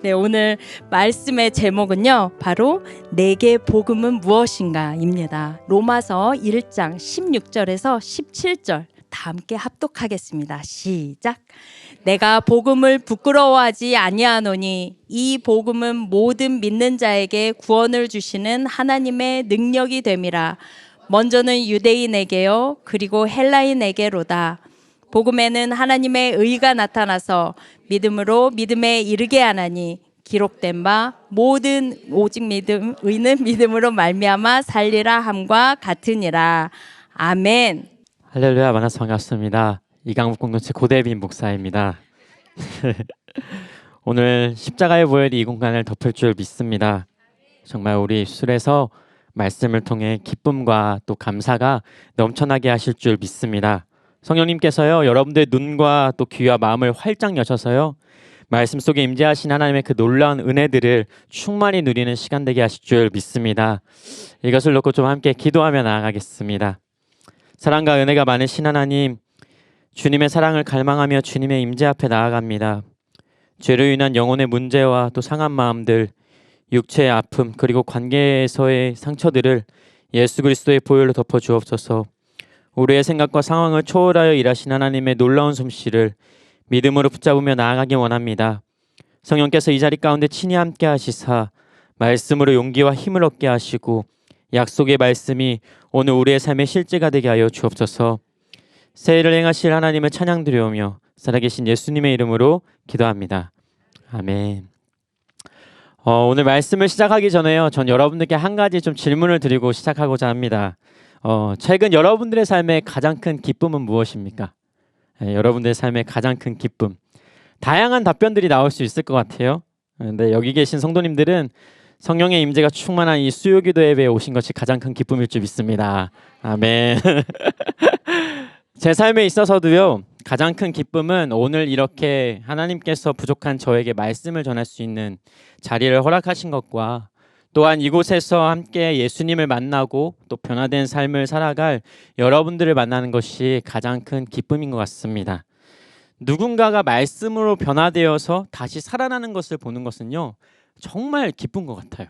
네, 오늘 말씀의 제목은요, 바로 내게 복음은 무엇인가입니다. 로마서 1장 16절에서 17절 다 함께 합독하겠습니다. 시작. 내가 복음을 부끄러워하지 아니하노니 이 복음은 모든 믿는 자에게 구원을 주시는 하나님의 능력이 됨이라. 먼저는 유대인에게요, 그리고 헬라인에게로다. 복음에는 하나님의 의가 나타나서 믿음으로 믿음에 이르게 하나니 기록된 바 모든 오직 의는 믿음으로 말미암아 살리라 함과 같으니라. 아멘. 할렐루야. 만나서 반갑습니다. 이강국 공동체 고대빈 목사입니다. 오늘 십자가의 보혈이 이 공간을 덮을 줄 믿습니다. 정말 우리 술에서 말씀을 통해 기쁨과 또 감사가 넘쳐나게 하실 줄 믿습니다. 성령님께서요, 여러분들의 눈과 또 귀와 마음을 활짝 여셔서요, 말씀 속에 임재하신 하나님의 그 놀라운 은혜들을 충만히 누리는 시간 되게 하실 줄 믿습니다. 이것을 놓고 좀 함께 기도하며 나아가겠습니다. 사랑과 은혜가 많으신 하나님, 주님의 사랑을 갈망하며 주님의 임재 앞에 나아갑니다. 죄로 인한 영혼의 문제와 또 상한 마음들, 육체의 아픔, 그리고 관계에서의 상처들을 예수 그리스도의 보혈로 덮어 주옵소서. 우리의 생각과 상황을 초월하여 일하신 하나님의 놀라운 솜씨를 믿음으로 붙잡으며 나아가기 원합니다. 성령께서 이 자리 가운데 친히 함께 하시사 말씀으로 용기와 힘을 얻게 하시고 약속의 말씀이 오늘 우리의 삶의 실제가 되게 하여 주옵소서. 새해를 행하실 하나님을 찬양드리오며 살아계신 예수님의 이름으로 기도합니다. 아멘. 오늘 말씀을 시작하기 전에요, 전 여러분들께 한 가지 좀 질문을 드리고 시작하고자 합니다. 최근 여러분들의 삶의 가장 큰 기쁨은 무엇입니까? 여러분들의 삶의 가장 큰 기쁨. 다양한 답변들이 나올 수 있을 것 같아요. 근데 여기 계신 성도님들은 성령의 임재가 충만한 이 수요기도 예배에 오신 것이 가장 큰 기쁨일 줄 믿습니다. 아멘. 제 삶에 있어서도요, 가장 큰 기쁨은 오늘 이렇게 하나님께서 부족한 저에게 말씀을 전할 수 있는 자리를 허락하신 것과 또한 이곳에서 함께 예수님을 만나고 또 변화된 삶을 살아갈 여러분들을 만나는 것이 가장 큰 기쁨인 것 같습니다. 누군가가 말씀으로 변화되어서 다시 살아나는 것을 보는 것은요, 정말 기쁜 것 같아요.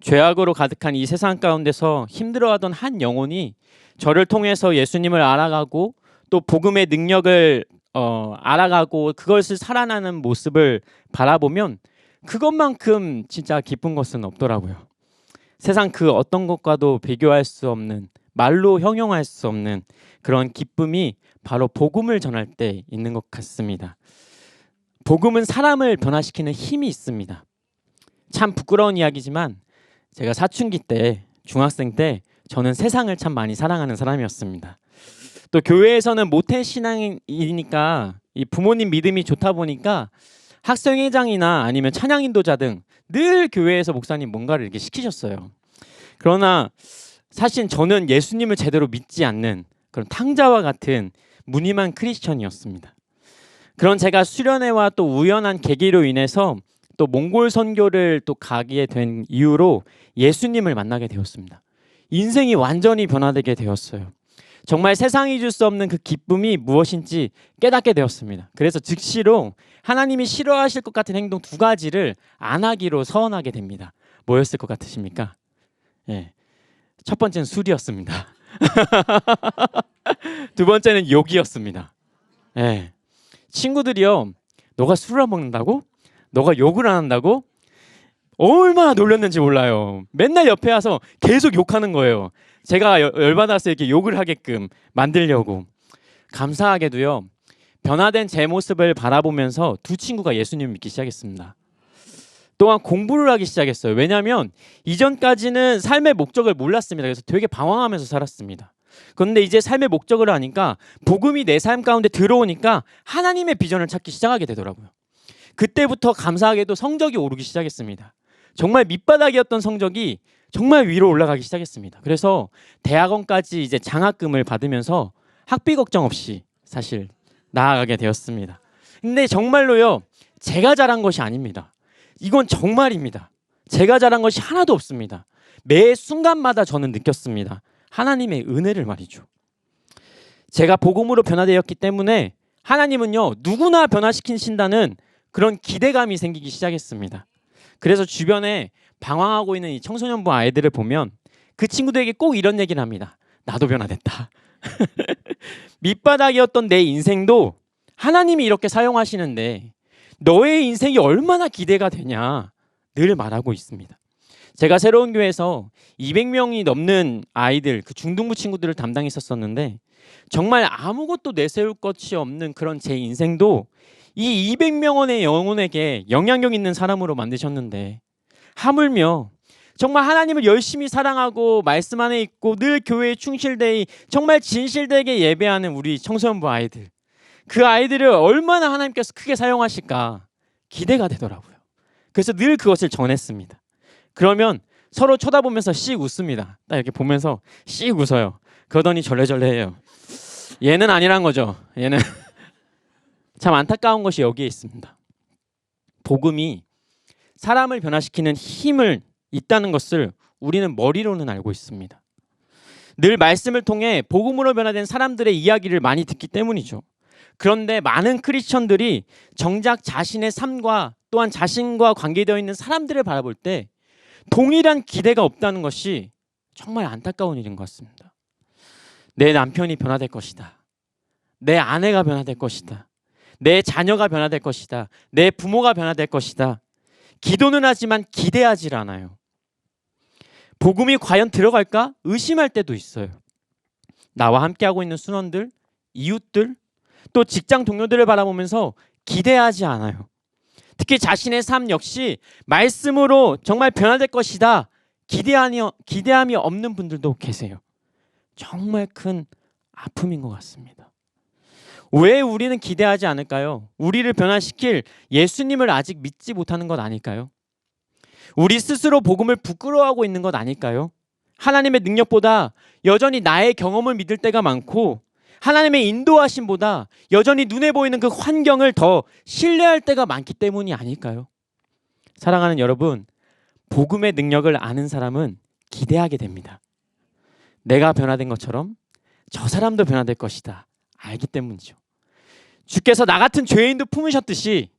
죄악으로 가득한 이 세상 가운데서 힘들어하던 한 영혼이 저를 통해서 예수님을 알아가고 또 복음의 능력을 알아가고 그것을 살아나는 모습을 바라보면 그것만큼 진짜 기쁜 것은 없더라고요. 세상 그 어떤 것과도 비교할 수 없는, 말로 형용할 수 없는 그런 기쁨이 바로 복음을 전할 때 있는 것 같습니다. 복음은 사람을 변화시키는 힘이 있습니다. 참 부끄러운 이야기지만 제가 사춘기 때, 중학생 때 저는 세상을 참 많이 사랑하는 사람이었습니다. 또 교회에서는 모태신앙이니까 이 부모님 믿음이 좋다 보니까 학생회장이나 아니면 찬양 인도자 등 늘 교회에서 목사님 뭔가를 이렇게 시키셨어요. 그러나 사실 저는 예수님을 제대로 믿지 않는 그런 탕자와 같은 무늬만 크리스천이었습니다. 그런 제가 수련회와 또 우연한 계기로 인해서 또 몽골 선교를 또 가게 된 이후로 예수님을 만나게 되었습니다. 인생이 완전히 변화되게 되었어요. 정말 세상이 줄 수 없는 그 기쁨이 무엇인지 깨닫게 되었습니다. 그래서 즉시로 하나님이 싫어하실 것 같은 행동 두 가지를 안 하기로 서원하게 됩니다. 뭐였을 것 같으십니까? 첫 번째는 술이었습니다. 두 번째는 욕이었습니다. 친구들이요, 너가 술을 안 먹는다고? 너가 욕을 안 한다고? 얼마나 놀랐는지 몰라요. 맨날 옆에 와서 계속 욕하는 거예요. 제가 열받아서 이렇게 욕을 하게끔 만들려고. 감사하게도요, 변화된 제 모습을 바라보면서 두 친구가 예수님을 믿기 시작했습니다. 또한 공부를 하기 시작했어요. 왜냐하면 이전까지는 삶의 목적을 몰랐습니다. 그래서 되게 방황하면서 살았습니다. 그런데 이제 삶의 목적을 아니까 복음이 내 삶 가운데 들어오니까 하나님의 비전을 찾기 시작하게 되더라고요. 그때부터 감사하게도 성적이 오르기 시작했습니다. 정말 밑바닥이었던 성적이 정말 위로 올라가기 시작했습니다. 그래서 대학원까지 이제 장학금을 받으면서 학비 걱정 없이 사실 나아가게 되었습니다. 근데 정말로요, 제가 잘한 것이 아닙니다. 이건 정말입니다. 제가 잘한 것이 하나도 없습니다. 매 순간마다 저는 느꼈습니다. 하나님의 은혜를 말이죠. 제가 복음으로 변화되었기 때문에 하나님은요, 누구나 변화시키신다는 그런 기대감이 생기기 시작했습니다. 그래서 주변에 방황하고 있는 이 청소년부 아이들을 보면 그 친구들에게 꼭 이런 얘기를 합니다. 나도 변화됐다. 밑바닥이었던 내 인생도 하나님이 이렇게 사용하시는데 너의 인생이 얼마나 기대가 되냐 늘 말하고 있습니다. 제가 새로운 교회에서 200명이 넘는 아이들, 그 중등부 친구들을 담당했었는데 정말 아무것도 내세울 것이 없는 그런 제 인생도 이 200명원의 영혼에게 영향력 있는 사람으로 만드셨는데 하물며 정말 하나님을 열심히 사랑하고 말씀 안에 있고 늘 교회에 충실되이 정말 진실되게 예배하는 우리 청소년부 아이들, 그 아이들을 얼마나 하나님께서 크게 사용하실까 기대가 되더라고요. 그래서 늘 그것을 전했습니다. 그러면 서로 쳐다보면서 씩 웃습니다. 딱 이렇게 보면서 씩 웃어요. 그러더니 절레절레해요. 얘는 아니란 거죠. 얘는 참 안타까운 것이 여기에 있습니다. 복음이 사람을 변화시키는 힘을 있다는 것을 우리는 머리로는 알고 있습니다. 늘 말씀을 통해 복음으로 변화된 사람들의 이야기를 많이 듣기 때문이죠. 그런데 많은 크리스천들이 정작 자신의 삶과 또한 자신과 관계되어 있는 사람들을 바라볼 때 동일한 기대가 없다는 것이 정말 안타까운 일인 것 같습니다. 내 남편이 변화될 것이다. 내 아내가 변화될 것이다. 내 자녀가 변화될 것이다. 내 부모가 변화될 것이다. 기도는 하지만 기대하지 않아요. 복음이 과연 들어갈까 의심할 때도 있어요. 나와 함께하고 있는 순원들, 이웃들, 또 직장 동료들을 바라보면서 기대하지 않아요. 특히 자신의 삶 역시 말씀으로 정말 변화될 것이다 기대함이 없는 분들도 계세요. 정말 큰 아픔인 것 같습니다. 왜 우리는 기대하지 않을까요? 우리를 변화시킬 예수님을 아직 믿지 못하는 것 아닐까요? 우리 스스로 복음을 부끄러워하고 있는 것 아닐까요? 하나님의 능력보다 여전히 나의 경험을 믿을 때가 많고 하나님의 인도하심보다 여전히 눈에 보이는 그 환경을 더 신뢰할 때가 많기 때문이 아닐까요? 사랑하는 여러분, 복음의 능력을 아는 사람은 기대하게 됩니다. 내가 변화된 것처럼 저 사람도 변화될 것이다 알기 때문이죠. 주께서 나 같은 죄인도 품으셨듯이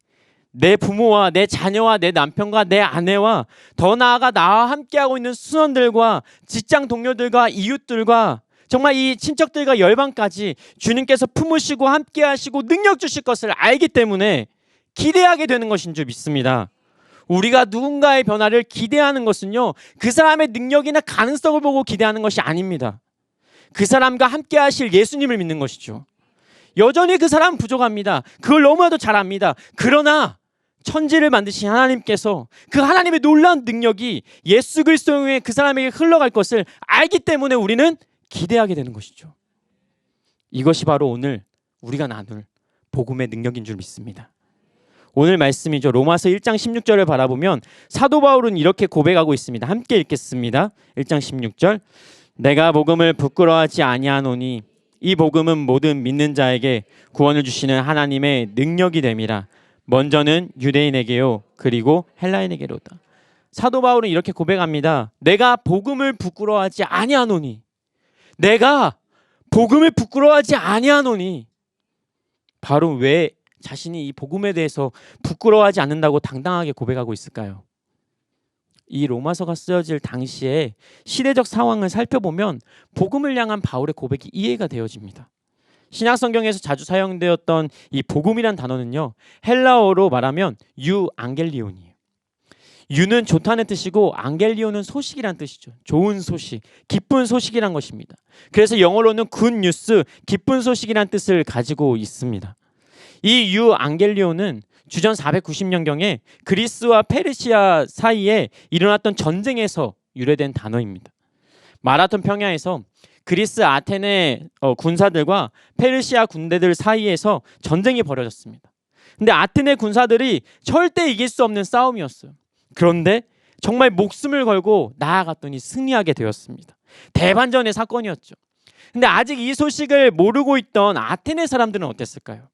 내 부모와 내 자녀와 내 남편과 내 아내와 더 나아가 나와 함께하고 있는 수원들과 직장 동료들과 이웃들과 정말 이 친척들과 열방까지 주님께서 품으시고 함께하시고 능력 주실 것을 알기 때문에 기대하게 되는 것인 줄 믿습니다. 우리가 누군가의 변화를 기대하는 것은요, 그 사람의 능력이나 가능성을 보고 기대하는 것이 아닙니다. 그 사람과 함께하실 예수님을 믿는 것이죠. 여전히 그 사람은 부족합니다. 그걸 너무나도 잘 압니다. 그러나 천지를 만드신 하나님께서 그 하나님의 놀라운 능력이 예수 그리스도를 통해 그 사람에게 흘러갈 것을 알기 때문에 우리는 기대하게 되는 것이죠. 이것이 바로 오늘 우리가 나눌 복음의 능력인 줄 믿습니다. 오늘 말씀이죠. 로마서 1장 16절을 바라보면 사도 바울은 이렇게 고백하고 있습니다. 함께 읽겠습니다. 1장 16절. 내가 복음을 부끄러워하지 아니하노니 이 복음은 모든 믿는 자에게 구원을 주시는 하나님의 능력이 됨이라. 먼저는 유대인에게요 그리고 헬라인에게로다. 사도 바울은 이렇게 고백합니다. 내가 복음을 부끄러워하지 아니하노니, 내가 복음을 부끄러워하지 아니하노니. 바로 왜 자신이 이 복음에 대해서 부끄러워하지 않는다고 당당하게 고백하고 있을까요? 이 로마서가 쓰여질 당시에 시대적 상황을 살펴보면 복음을 향한 바울의 고백이 이해가 되어집니다. 신약 성경에서 자주 사용되었던 이 복음이란 단어는요, 헬라어로 말하면 유앙겔리온이에요. 유는 좋다는 뜻이고 앙겔리온은 소식이란 뜻이죠. 좋은 소식, 기쁜 소식이란 것입니다. 그래서 영어로는 굿 뉴스, 기쁜 소식이란 뜻을 가지고 있습니다. 이 유앙겔리온은 주전 490년경에 그리스와 페르시아 사이에 일어났던 전쟁에서 유래된 단어입니다. 마라톤 평야에서 그리스 아테네 군사들과 페르시아 군대들 사이에서 전쟁이 벌어졌습니다. 근데 아테네 군사들이 절대 이길 수 없는 싸움이었어요. 그런데 정말 목숨을 걸고 나아갔더니 승리하게 되었습니다. 대반전의 사건이었죠. 근데 아직 이 소식을 모르고 있던 아테네 사람들은 어땠을까요?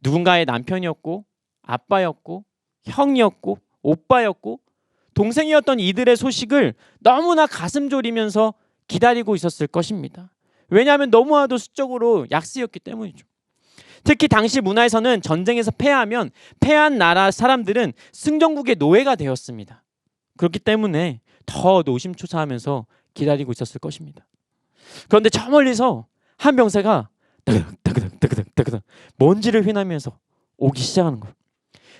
누군가의 남편이었고 아빠였고 형이었고 오빠였고 동생이었던 이들의 소식을 너무나 가슴 졸이면서 기다리고 있었을 것입니다. 왜냐하면 너무나도 수적으로 약세였기 때문이죠. 특히 당시 문화에서는 전쟁에서 패하면 패한 나라 사람들은 승전국의 노예가 되었습니다. 그렇기 때문에 더 노심초사하면서 기다리고 있었을 것입니다. 그런데 저 멀리서 한 병사가 따그닥 먼지를 휘날면서 오기 시작하는 거예요.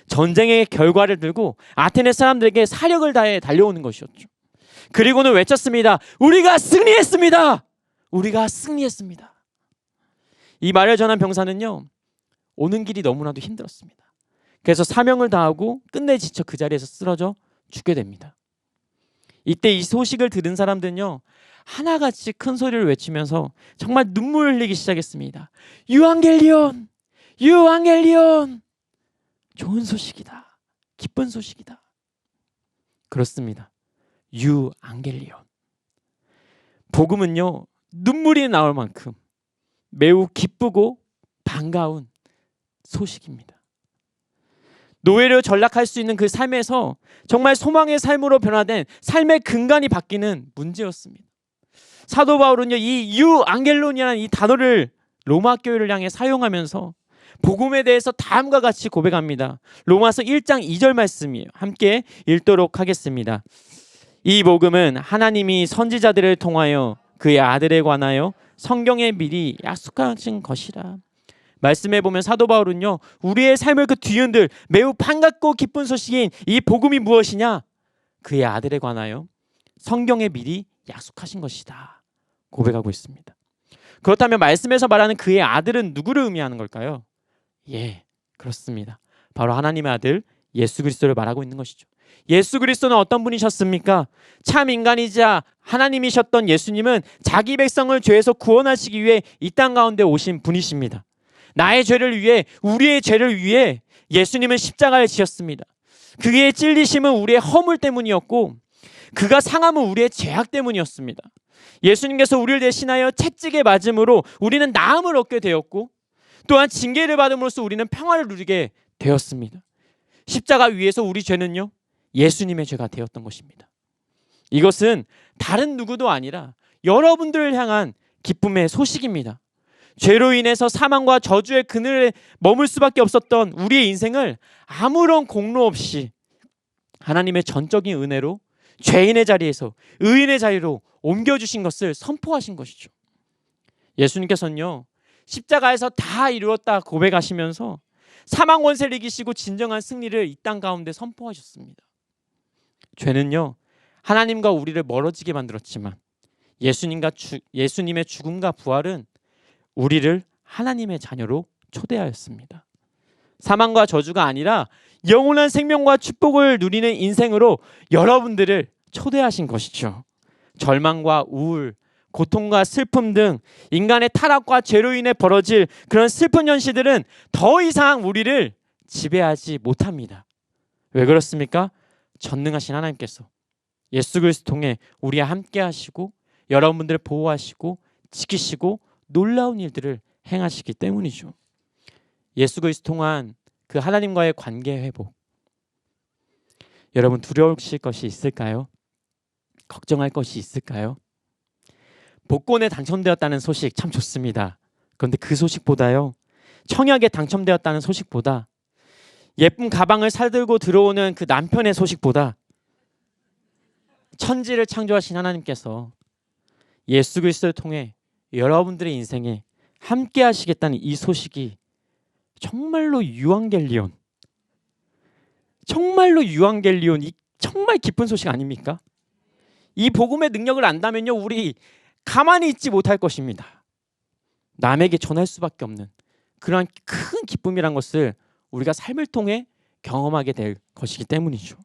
전쟁의 결과를 들고 아테네 사람들에게 사력을 다해 달려오는 것이었죠. 그리고는 외쳤습니다. 우리가 승리했습니다. 우리가 승리했습니다. 이 말을 전한 병사는요, 오는 길이 너무나도 힘들었습니다. 그래서 사명을 다하고 끝내 지쳐 그 자리에서 쓰러져 죽게 됩니다. 이때 이 소식을 들은 사람들은요, 하나같이 큰 소리를 외치면서 정말 눈물을 흘리기 시작했습니다. 유앙겔리온! 유앙겔리온! 좋은 소식이다. 기쁜 소식이다. 그렇습니다. 유앙겔리온. 복음은요, 눈물이 나올 만큼 매우 기쁘고 반가운 소식입니다. 노예로 전락할 수 있는 그 삶에서 정말 소망의 삶으로 변화된 삶의 근간이 바뀌는 문제였습니다. 사도 바울은요, 이 유앙겔론이라는 이 단어를 로마 교회를 향해 사용하면서 복음에 대해서 다음과 같이 고백합니다. 로마서 1장 2절 말씀이에요. 함께 읽도록 하겠습니다. 이 복음은 하나님이 선지자들을 통하여 그의 아들에 관하여 성경에 미리 약속하신 것이라. 말씀해 보면 사도 바울은요, 우리의 삶을 그 뒤흔들 매우 반갑고 기쁜 소식인 이 복음이 무엇이냐? 그의 아들에 관하여 성경에 미리 약속하신 것이다 고백하고 있습니다. 그렇다면 말씀에서 말하는 그의 아들은 누구를 의미하는 걸까요? 예, 그렇습니다. 바로 하나님의 아들 예수 그리스도를 말하고 있는 것이죠. 예수 그리스도는 어떤 분이셨습니까? 참 인간이자 하나님이셨던 예수님은 자기 백성을 죄에서 구원하시기 위해 이 땅 가운데 오신 분이십니다. 나의 죄를 위해, 우리의 죄를 위해 예수님은 십자가를 지셨습니다. 그의 찔리심은 우리의 허물 때문이었고 그가 상함은 우리의 죄악 때문이었습니다. 예수님께서 우리를 대신하여 채찍에 맞음으로 우리는 나음을 얻게 되었고 또한 징계를 받음으로써 우리는 평화를 누리게 되었습니다. 십자가 위에서 우리 죄는요, 예수님의 죄가 되었던 것입니다. 이것은 다른 누구도 아니라 여러분들을 향한 기쁨의 소식입니다. 죄로 인해서 사망과 저주의 그늘에 머물 수밖에 없었던 우리의 인생을 아무런 공로 없이 하나님의 전적인 은혜로 죄인의 자리에서 의인의 자리로 옮겨주신 것을 선포하신 것이죠. 예수님께서는요, 십자가에서 다 이루었다 고백하시면서 사망 권세를 이기시고 진정한 승리를 이 땅 가운데 선포하셨습니다. 죄는요, 하나님과 우리를 멀어지게 만들었지만 예수님의 죽음과 부활은 우리를 하나님의 자녀로 초대하였습니다. 사망과 저주가 아니라 영원한 생명과 축복을 누리는 인생으로 여러분들을 초대하신 것이죠. 절망과 우울, 고통과 슬픔 등 인간의 타락과 죄로 인해 벌어질 그런 슬픈 현실들은 더 이상 우리를 지배하지 못합니다. 왜 그렇습니까? 전능하신 하나님께서 예수 그리스도 통해 우리와 함께 하시고 여러분들을 보호하시고 지키시고 놀라운 일들을 행하시기 때문이죠. 예수 그리스도 통한 그 하나님과의 관계 회복. 여러분 두려우실 것이 있을까요? 걱정할 것이 있을까요? 복권에 당첨되었다는 소식 참 좋습니다. 그런데 그 소식보다요, 청약에 당첨되었다는 소식보다 예쁜 가방을 사들고 들어오는 그 남편의 소식보다 천지를 창조하신 하나님께서 예수 그리스도를 통해 여러분들의 인생에 함께 하시겠다는 이 소식이 정말로 유앙겔리온, 이 정말 기쁜 소식 아닙니까? 이 복음의 능력을 안다면요, 우리 가만히 있지 못할 것입니다. 남에게 전할 수밖에 없는 그러한 큰 기쁨이란 것을 우리가 삶을 통해 경험하게 될 것이기 때문이죠.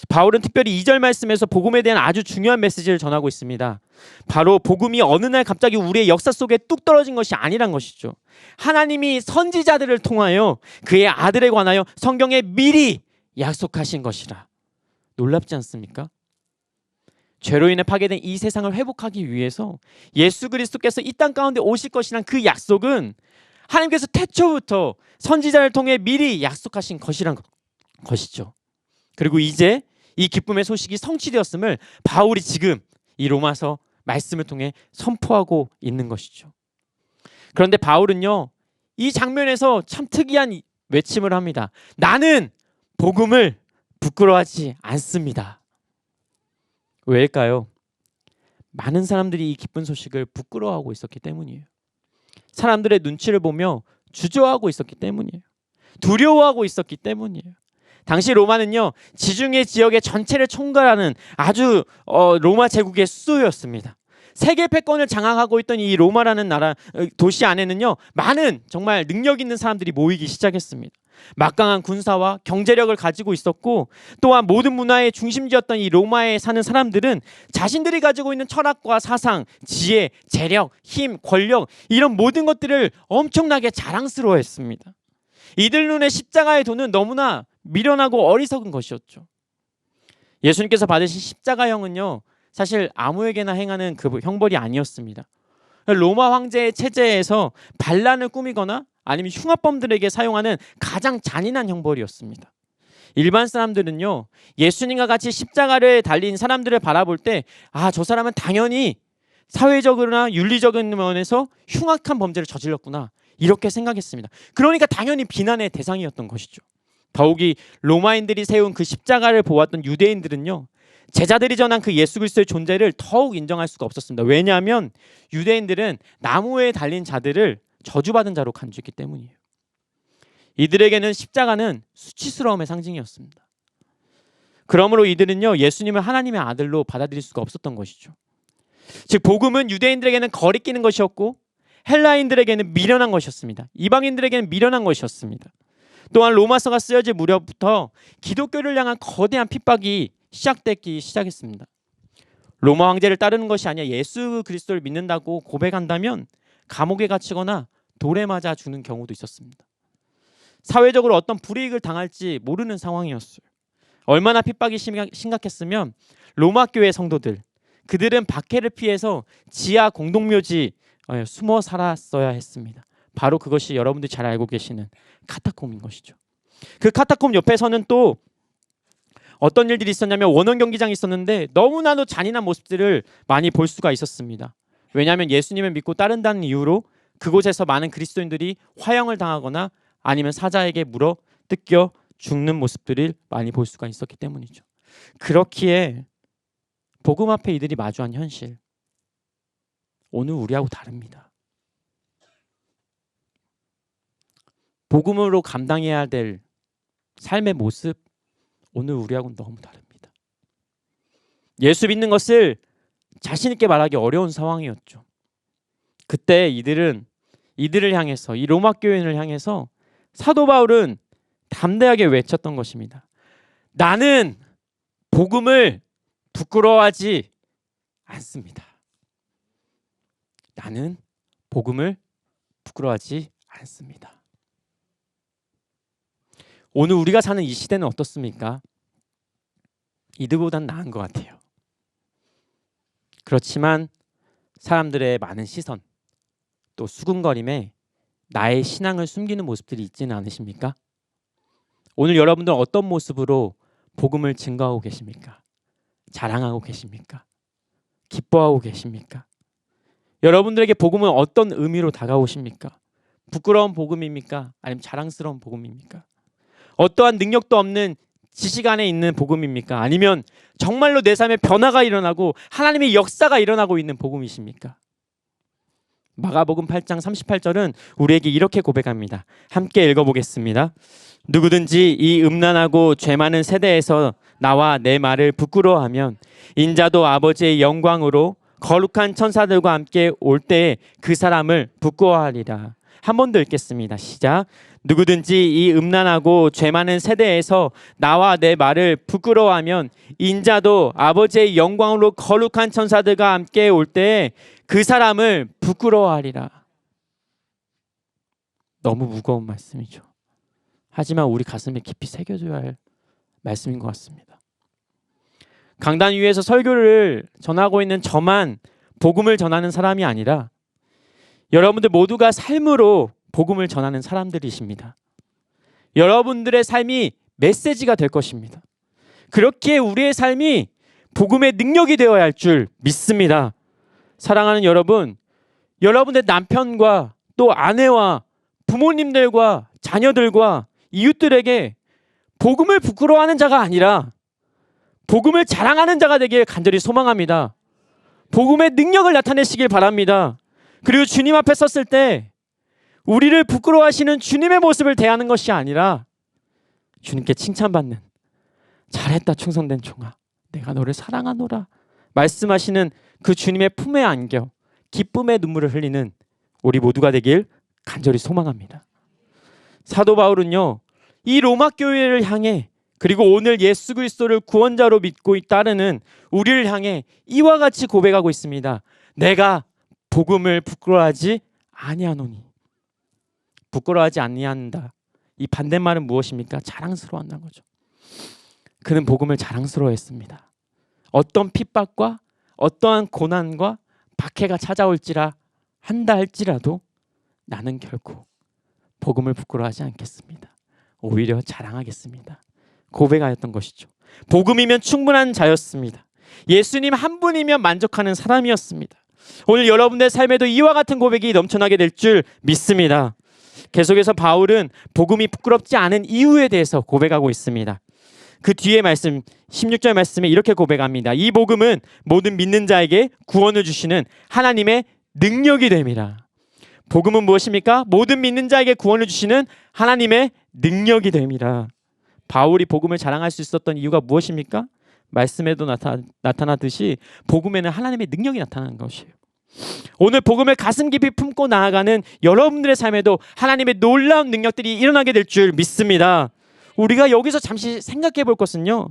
바울은 특별히 2절 말씀에서 복음에 대한 아주 중요한 메시지를 전하고 있습니다. 바로 복음이 어느 날 갑자기 우리의 역사 속에 뚝 떨어진 것이 아니란 것이죠. 하나님이 선지자들을 통하여 그의 아들에 관하여 성경에 미리 약속하신 것이라. 놀랍지 않습니까? 죄로 인해 파괴된 이 세상을 회복하기 위해서 예수 그리스도께서 이 땅 가운데 오실 것이란 그 약속은 하나님께서 태초부터 선지자를 통해 미리 약속하신 것이란 것이죠. 그리고 이제 이 기쁨의 소식이 성취되었음을 바울이 지금 이 로마서 말씀을 통해 선포하고 있는 것이죠. 그런데 바울은요, 이 장면에서 참 특이한 외침을 합니다. 나는 복음을 부끄러워하지 않습니다. 왜일까요? 많은 사람들이 이 기쁜 소식을 부끄러워하고 있었기 때문이에요. 사람들의 눈치를 보며 주저하고 있었기 때문이에요. 두려워하고 있었기 때문이에요. 당시 로마는요, 지중해 지역의 전체를 총괄하는 아주 로마 제국의 수도였습니다. 세계 패권을 장악하고 있던 이 로마라는 나라 도시 안에는요, 많은 정말 능력 있는 사람들이 모이기 시작했습니다. 막강한 군사와 경제력을 가지고 있었고, 또한 모든 문화의 중심지였던 이 로마에 사는 사람들은 자신들이 가지고 있는 철학과 사상, 지혜, 재력, 힘, 권력, 이런 모든 것들을 엄청나게 자랑스러워했습니다. 이들 눈에 십자가의 도는 너무나 미련하고 어리석은 것이었죠. 예수님께서 받으신 십자가형은요, 사실 아무에게나 행하는 그 형벌이 아니었습니다. 로마 황제의 체제에서 반란을 꾸미거나 아니면 흉악범들에게 사용하는 가장 잔인한 형벌이었습니다. 일반 사람들은요, 예수님과 같이 십자가를 달린 사람들을 바라볼 때, 저 사람은 당연히 사회적으로나 윤리적인 면에서 흉악한 범죄를 저질렀구나, 이렇게 생각했습니다. 그러니까 당연히 비난의 대상이었던 것이죠. 더욱이 로마인들이 세운 그 십자가를 보았던 유대인들은요, 제자들이 전한 그 예수 그리스도의 존재를 더욱 인정할 수가 없었습니다. 왜냐하면 유대인들은 나무에 달린 자들을 저주받은 자로 간주했기 때문이에요. 이들에게는 십자가는 수치스러움의 상징이었습니다. 그러므로 이들은요, 예수님을 하나님의 아들로 받아들일 수가 없었던 것이죠. 즉 복음은 유대인들에게는 거리끼는 것이었고 헬라인들에게는 미련한 것이었습니다. 이방인들에게는 미련한 것이었습니다. 또한 로마서가 쓰여질 무렵부터 기독교를 향한 거대한 핍박이 시작되기 시작했습니다. 로마 황제를 따르는 것이 아니라 예수 그리스도를 믿는다고 고백한다면 감옥에 갇히거나 돌에 맞아 죽는 경우도 있었습니다. 사회적으로 어떤 불이익을 당할지 모르는 상황이었어요. 얼마나 핍박이 심각했으면 로마 교회 성도들, 그들은 박해를 피해서 지하 공동묘지 숨어 살았어야 했습니다. 바로 그것이 여러분들이 잘 알고 계시는 카타콤인 것이죠. 그 카타콤 옆에서는 또 어떤 일들이 있었냐면 원원 경기장이 있었는데 너무나도 잔인한 모습들을 많이 볼 수가 있었습니다. 왜냐하면 예수님을 믿고 따른다는 이유로 그곳에서 많은 그리스도인들이 화형을 당하거나 아니면 사자에게 물어 뜯겨 죽는 모습들을 많이 볼 수가 있었기 때문이죠. 그렇기에 복음 앞에 이들이 마주한 현실, 오늘 우리하고 다릅니다. 복음으로 감당해야 될 삶의 모습, 오늘 우리하고는 너무 다릅니다. 예수 믿는 것을 자신 있게 말하기 어려운 상황이었죠. 그때 이들을 향해서, 이 로마 교인을 향해서 사도 바울은 담대하게 외쳤던 것입니다. 나는 복음을 부끄러워하지 않습니다. 나는 복음을 부끄러워하지 않습니다. 오늘 우리가 사는 이 시대는 어떻습니까? 이들보단 나은 것 같아요. 그렇지만 사람들의 많은 시선, 또 수군거림에 나의 신앙을 숨기는 모습들이 있지는 않으십니까? 오늘 여러분들 어떤 모습으로 복음을 증거하고 계십니까? 자랑하고 계십니까? 기뻐하고 계십니까? 여러분들에게 복음은 어떤 의미로 다가오십니까? 부끄러운 복음입니까? 아니면 자랑스러운 복음입니까? 어떠한 능력도 없는 지식 안에 있는 복음입니까? 아니면 정말로 내 삶에 변화가 일어나고 하나님의 역사가 일어나고 있는 복음이십니까? 마가복음 8장 38절은 우리에게 이렇게 고백합니다. 함께 읽어보겠습니다. 누구든지 이 음란하고 죄 많은 세대에서 나와 내 말을 부끄러워하면 인자도 아버지의 영광으로 거룩한 천사들과 함께 올 때에 그 사람을 부끄러워하리라. 한 번 더 읽겠습니다. 시작. 누구든지 이 음란하고 죄 많은 세대에서 나와 내 말을 부끄러워하면 인자도 아버지의 영광으로 거룩한 천사들과 함께 올 때에 그 사람을 부끄러워하리라. 너무 무거운 말씀이죠. 하지만 우리 가슴에 깊이 새겨줘야 할 말씀인 것 같습니다. 강단 위에서 설교를 전하고 있는 저만 복음을 전하는 사람이 아니라 여러분들 모두가 삶으로 복음을 전하는 사람들이십니다. 여러분들의 삶이 메시지가 될 것입니다. 그렇기에 우리의 삶이 복음의 능력이 되어야 할 줄 믿습니다. 사랑하는 여러분, 여러분의 남편과 또 아내와 부모님들과 자녀들과 이웃들에게 복음을 부끄러워하는 자가 아니라 복음을 자랑하는 자가 되길 간절히 소망합니다. 복음의 능력을 나타내시길 바랍니다. 그리고 주님 앞에 섰을 때 우리를 부끄러워하시는 주님의 모습을 대하는 것이 아니라 주님께 칭찬받는 잘했다 충성된 종아 내가 너를 사랑하노라 말씀하시는 그 주님의 품에 안겨 기쁨의 눈물을 흘리는 우리 모두가 되길 간절히 소망합니다. 사도 바울은요, 이 로마 교회를 향해 그리고 오늘 예수 그리스도를 구원자로 믿고 따르는 우리를 향해 이와 같이 고백하고 있습니다. 내가 복음을 부끄러워하지 아니하노니. 부끄러워하지 아니한다. 이 반대말은 무엇입니까? 자랑스러워한다는 거죠. 그는 복음을 자랑스러워했습니다. 어떤 핍박과 어떠한 고난과 박해가 찾아올지라 한다 할지라도 나는 결코 복음을 부끄러워하지 않겠습니다. 오히려 자랑하겠습니다. 고백하였던 것이죠. 복음이면 충분한 자였습니다. 예수님 한 분이면 만족하는 사람이었습니다. 오늘 여러분의 삶에도 이와 같은 고백이 넘쳐나게 될 줄 믿습니다. 계속해서 바울은 복음이 부끄럽지 않은 이유에 대해서 고백하고 있습니다. 그 뒤에 말씀 16절 말씀에 이렇게 고백합니다. 이 복음은 모든 믿는 자에게 구원을 주시는 하나님의 능력이 됨이라. 복음은 무엇입니까? 모든 믿는 자에게 구원을 주시는 하나님의 능력이 됨이라. 바울이 복음을 자랑할 수 있었던 이유가 무엇입니까? 말씀에도 나타나듯이 복음에는 하나님의 능력이 나타나는 것이에요. 오늘 복음을 가슴 깊이 품고 나아가는 여러분들의 삶에도 하나님의 놀라운 능력들이 일어나게 될 줄 믿습니다. 우리가 여기서 잠시 생각해 볼 것은요,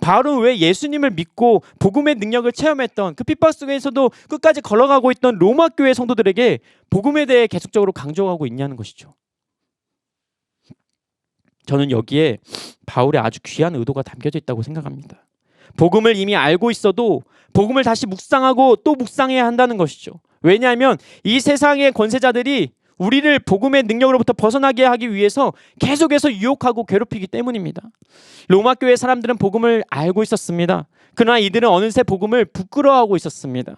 바울은 왜 예수님을 믿고 복음의 능력을 체험했던 그 핍박 속에서도 끝까지 걸어가고 있던 로마 교회 성도들에게 복음에 대해 계속적으로 강조하고 있냐는 것이죠. 저는 여기에 바울의 아주 귀한 의도가 담겨져 있다고 생각합니다. 복음을 이미 알고 있어도 복음을 다시 묵상하고 또 묵상해야 한다는 것이죠. 왜냐하면 이 세상의 권세자들이 우리를 복음의 능력으로부터 벗어나게 하기 위해서 계속해서 유혹하고 괴롭히기 때문입니다. 로마 교회 사람들은 복음을 알고 있었습니다. 그러나 이들은 어느새 복음을 부끄러워하고 있었습니다.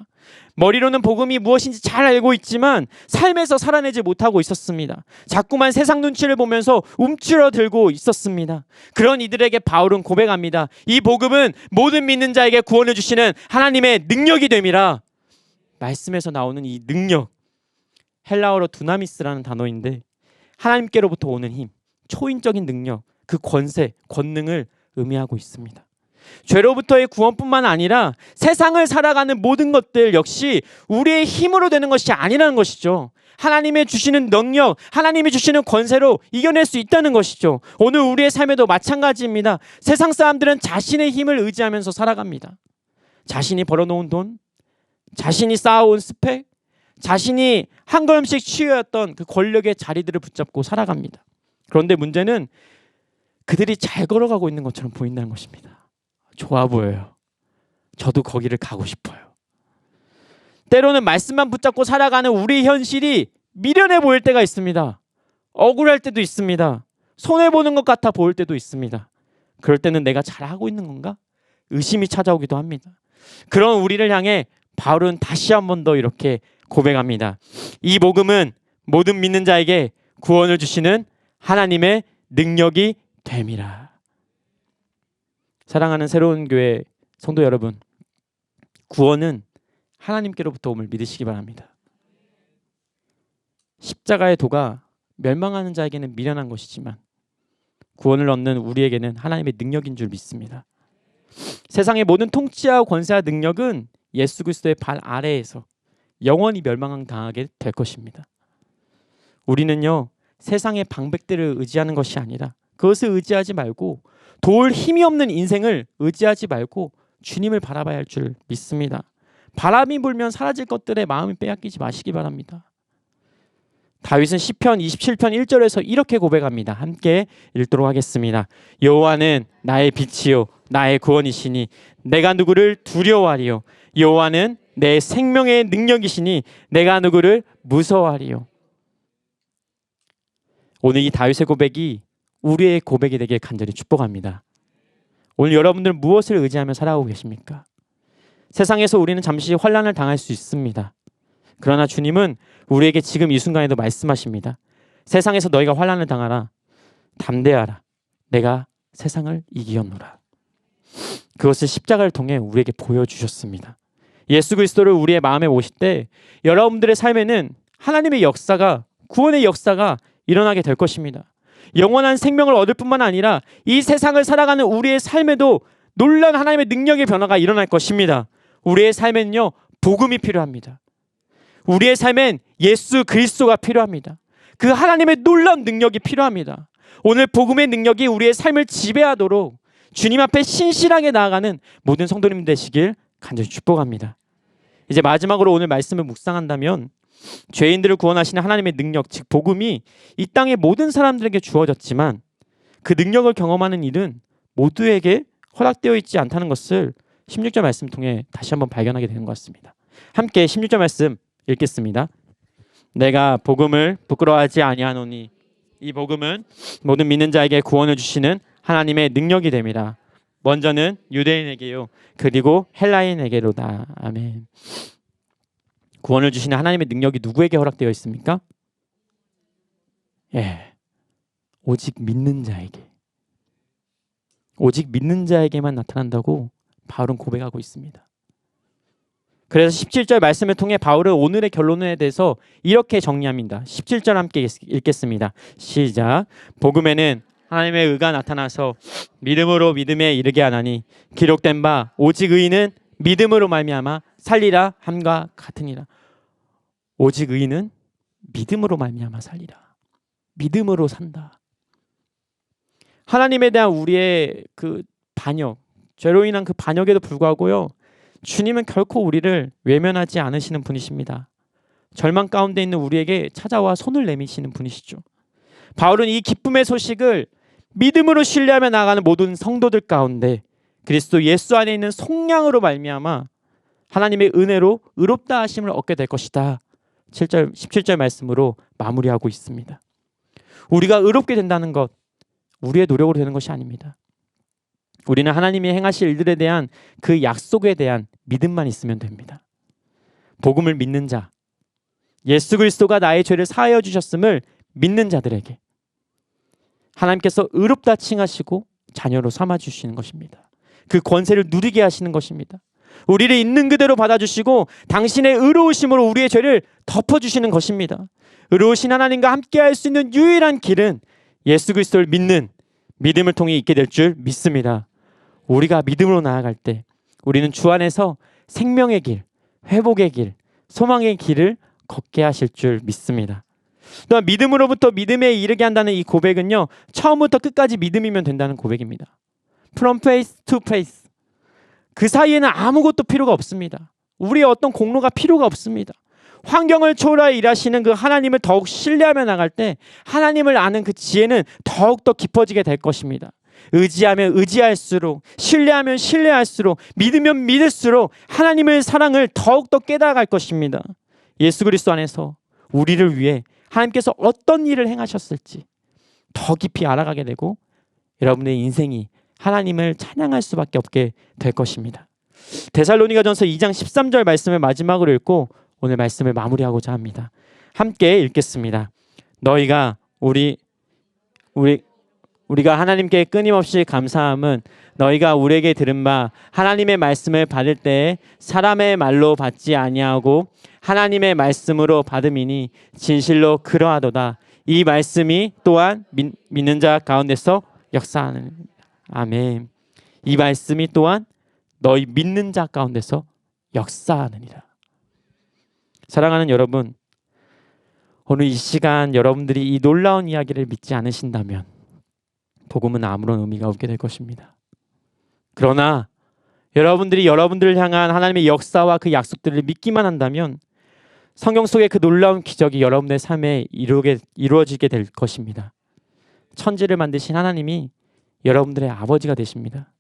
머리로는 복음이 무엇인지 잘 알고 있지만 삶에서 살아내지 못하고 있었습니다. 자꾸만 세상 눈치를 보면서 움츠러들고 있었습니다. 그런 이들에게 바울은 고백합니다. 이 복음은 모든 믿는 자에게 구원을 주시는 하나님의 능력이 됨이라. 말씀에서 나오는 이 능력, 헬라어로 두나미스라는 단어인데 하나님께로부터 오는 힘, 초인적인 능력, 그 권세, 권능을 의미하고 있습니다. 죄로부터의 구원뿐만 아니라 세상을 살아가는 모든 것들 역시 우리의 힘으로 되는 것이 아니라는 것이죠. 하나님의 주시는 능력, 하나님이 주시는 권세로 이겨낼 수 있다는 것이죠. 오늘 우리의 삶에도 마찬가지입니다. 세상 사람들은 자신의 힘을 의지하면서 살아갑니다. 자신이 벌어놓은 돈, 자신이 쌓아온 스펙, 자신이 한 걸음씩 취해왔던 그 권력의 자리들을 붙잡고 살아갑니다. 그런데 문제는 그들이 잘 걸어가고 있는 것처럼 보인다는 것입니다. 좋아 보여요. 저도 거기를 가고 싶어요. 때로는 말씀만 붙잡고 살아가는 우리 현실이 미련해 보일 때가 있습니다. 억울할 때도 있습니다. 손해보는 것 같아 보일 때도 있습니다. 그럴 때는 내가 잘하고 있는 건가? 의심이 찾아오기도 합니다. 그런 우리를 향해 바울은 다시 한 번 더 이렇게 고백합니다. 이 복음은 모든 믿는 자에게 구원을 주시는 하나님의 능력이 됨이라. 사랑하는 새로운 교회 성도 여러분, 구원은 하나님께로부터 옴을 믿으시기 바랍니다. 십자가의 도가 멸망하는 자에게는 미련한 것이지만 구원을 얻는 우리에게는 하나님의 능력인 줄 믿습니다. 세상의 모든 통치와 권세와 능력은 예수 그리스도의 발 아래에서 영원히 멸망당하게 될 것입니다. 우리는요, 세상의 방백들을 의지하는 것이 아니라 그것을 의지하지 말고 도울 힘이 없는 인생을 의지하지 말고 주님을 바라봐야 할 줄 믿습니다. 바람이 불면 사라질 것들에 마음을 빼앗기지 마시기 바랍니다. 다윗은 시편 27편 1절에서 이렇게 고백합니다. 함께 읽도록 하겠습니다. 여호와는 나의 빛이요 나의 구원이시니 내가 누구를 두려워하리요. 여호와는 내 생명의 능력이시니 내가 누구를 무서워하리요. 오늘 이 다윗의 고백이 우리의 고백이 되길 간절히 축복합니다. 오늘 여러분들은 무엇을 의지하며 살아가고 계십니까? 세상에서 우리는 잠시 환난을 당할 수 있습니다. 그러나 주님은 우리에게 지금 이 순간에도 말씀하십니다. 세상에서 너희가 환난을 당하라. 담대하라. 내가 세상을 이기었노라. 그것을 십자가를 통해 우리에게 보여주셨습니다. 예수 그리스도를 우리의 마음에 모실 때 여러분들의 삶에는 하나님의 역사가, 구원의 역사가 일어나게 될 것입니다. 영원한 생명을 얻을 뿐만 아니라 이 세상을 살아가는 우리의 삶에도 놀라운 하나님의 능력의 변화가 일어날 것입니다. 우리의 삶에는요, 복음이 필요합니다. 우리의 삶엔 예수 그리스도가 필요합니다. 그 하나님의 놀라운 능력이 필요합니다. 오늘 복음의 능력이 우리의 삶을 지배하도록 주님 앞에 신실하게 나아가는 모든 성도님 되시길 간절히 축복합니다. 이제 마지막으로 오늘 말씀을 묵상한다면 죄인들을 구원하시는 하나님의 능력, 즉 복음이 이 땅의 모든 사람들에게 주어졌지만 그 능력을 경험하는 일은 모두에게 허락되어 있지 않다는 것을 16절 말씀 통해 다시 한번 발견하게 되는 것 같습니다. 함께 16절 말씀 읽겠습니다. 내가 복음을 부끄러워하지 아니하노니 이 복음은 모든 믿는 자에게 구원을 주시는 하나님의 능력이 됨이라. 먼저는 유대인에게요, 그리고 헬라인에게로다. 아멘. 구원을 주시는 하나님의 능력이 누구에게 허락되어 있습니까? 오직 믿는 자에게. 오직 믿는 자에게만 나타난다고 바울은 고백하고 있습니다. 그래서 17절 말씀을 통해 바울은 오늘의 결론에 대해서 이렇게 정리합니다. 17절 함께 읽겠습니다. 시작. 복음에는 하나님의 의가 나타나서 믿음으로 믿음에 이르게 하나니 기록된 바 오직 의인은 믿음으로 말미암아 살리라 함과 같으니라. 오직 의인은 믿음으로 말미암아 살리라. 믿음으로 산다. 하나님에 대한 우리의 그 반역, 죄로 인한 그 반역에도 불구하고요, 주님은 결코 우리를 외면하지 않으시는 분이십니다. 절망 가운데 있는 우리에게 찾아와 손을 내미시는 분이시죠. 바울은 이 기쁨의 소식을 믿음으로 신뢰하며 나아가는 모든 성도들 가운데 그리스도 예수 안에 있는 속량으로 말미암아 하나님의 은혜로 의롭다 하심을 얻게 될 것이다. 17절 말씀으로 마무리하고 있습니다. 우리가 의롭게 된다는 것, 우리의 노력으로 되는 것이 아닙니다. 우리는 하나님이 행하실 일들에 대한 그 약속에 대한 믿음만 있으면 됩니다. 복음을 믿는 자, 예수 그리스도가 나의 죄를 사하여 주셨음을 믿는 자들에게 하나님께서 의롭다 칭하시고 자녀로 삼아 주시는 것입니다. 그 권세를 누리게 하시는 것입니다. 우리를 있는 그대로 받아주시고 당신의 의로우심으로 우리의 죄를 덮어주시는 것입니다. 의로우신 하나님과 함께할 수 있는 유일한 길은 예수 그리스도를 믿는 믿음을 통해 있게 될 줄 믿습니다. 우리가 믿음으로 나아갈 때 우리는 주 안에서 생명의 길, 회복의 길, 소망의 길을 걷게 하실 줄 믿습니다. 또한 믿음으로부터 믿음에 이르게 한다는 이 고백은요, 처음부터 끝까지 믿음이면 된다는 고백입니다. From faith to faith. 그 사이에는 아무것도 필요가 없습니다. 우리의 어떤 공로가 필요가 없습니다. 환경을 초월하여 일하시는 그 하나님을 더욱 신뢰하며 나갈 때 하나님을 아는 그 지혜는 더욱더 깊어지게 될 것입니다. 의지하면 의지할수록, 신뢰하면 신뢰할수록, 믿으면 믿을수록 하나님의 사랑을 더욱더 깨달아갈 것입니다. 예수 그리스도 안에서 우리를 위해 하나님께서 어떤 일을 행하셨을지 더 깊이 알아가게 되고 여러분의 인생이 하나님을 찬양할 수밖에 없게 될 것입니다. 데살로니가전서 2장 13절 말씀을 마지막으로 읽고 오늘 말씀을 마무리하고자 합니다. 함께 읽겠습니다. 너희가 우리가 하나님께 끊임없이 감사함은 너희가 우리에게 들은 바 하나님의 말씀을 받을 때 사람의 말로 받지 아니하고 하나님의 말씀으로 받음이니 진실로 그러하도다. 이 말씀이 또한 믿는 자 가운데서 역사하는. 아멘. 이 말씀이 또한 너희 믿는 자 가운데서 역사하느니라. 사랑하는 여러분, 오늘 이 시간 여러분들이 이 놀라운 이야기를 믿지 않으신다면 복음은 아무런 의미가 없게 될 것입니다. 그러나 여러분들이 여러분들을 향한 하나님의 역사와 그 약속들을 믿기만 한다면 성경 속의 그 놀라운 기적이 여러분의 삶에 이루어지게 될 것입니다. 천지를 만드신 하나님이 여러분들의 아버지가 되십니다.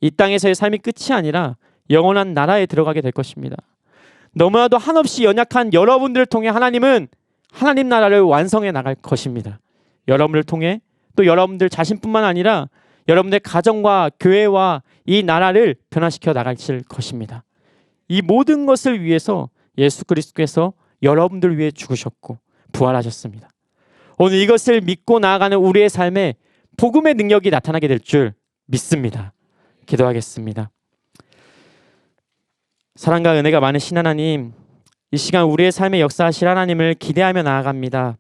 이 땅에서의 삶이 끝이 아니라 영원한 나라에 들어가게 될 것입니다. 너무나도 한없이 연약한 여러분들을 통해 하나님은 하나님 나라를 완성해 나갈 것입니다. 여러분을 통해 또 여러분들 자신뿐만 아니라 여러분의 가정과 교회와 이 나라를 변화시켜 나가실 것입니다. 이 모든 것을 위해서 예수 그리스도께서 여러분들을 위해 죽으셨고 부활하셨습니다. 오늘 이것을 믿고 나아가는 우리의 삶에 복음의 능력이 나타나게 될 줄 믿습니다. 기도하겠습니다. 사랑과 은혜가 많으신 하나님, 이 시간 우리의 삶에 역사하실 하나님을 기대하며 나아갑니다.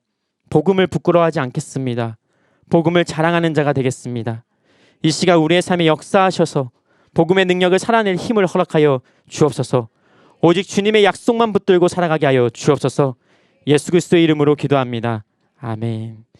복음을 부끄러워하지 않겠습니다. 복음을 자랑하는 자가 되겠습니다. 이 시간 우리의 삶에 역사하셔서 복음의 능력을 살아낼 힘을 허락하여 주옵소서. 오직 주님의 약속만 붙들고 살아가게 하여 주옵소서. 예수 그리스도의 이름으로 기도합니다. 아멘.